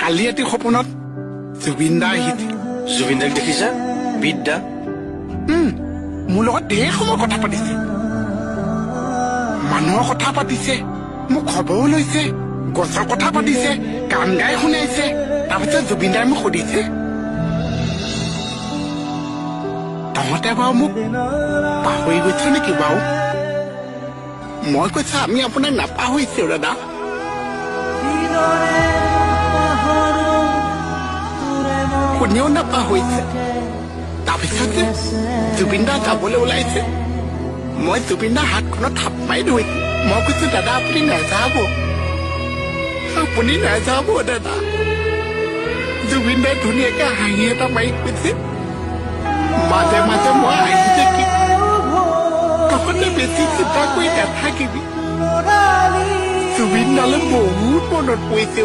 কালি ৰাতি সপোনত জুবিন দা আহিছিল। জুবিন দাক দেখিছা? বিদ্যা মোৰ লগত ঢেৰ সময় কথা পাতিছে, মানুহৰ কথা পাতিছে, মোক খবৰো লৈছে, গছৰ কথা পাতিছে, গান গাই শুনাইছে। তাৰপিছত জুবিন দাই মোক সুধিছে, তহঁতে বাৰু মোক পাহৰি গৈছ নেকি বাৰু? মই কৈছো আমি আপোনাক নাপাহৰিছো দাদা। কোনেও নাপাহৰিছে। তাৰপিছত যে জুবিন দা যাবলৈ ওলাইছে, মই জুবিন দাৰ হাতখনত থাপ মাৰি ধৰিছো। মই কৈছো দাদা আপুনি নাযাব, আপুনি নাযাব দাদা। জুবিন দাই ধুনীয়াকে হাঁহি এটা মাৰি কৈছে, মাজে মাজে মই আহি থাকিম, তহঁতে বেছি চিন্তা কৰি নাথাকিবি। জুবিন দালৈ বহুত মনত পৰিছে।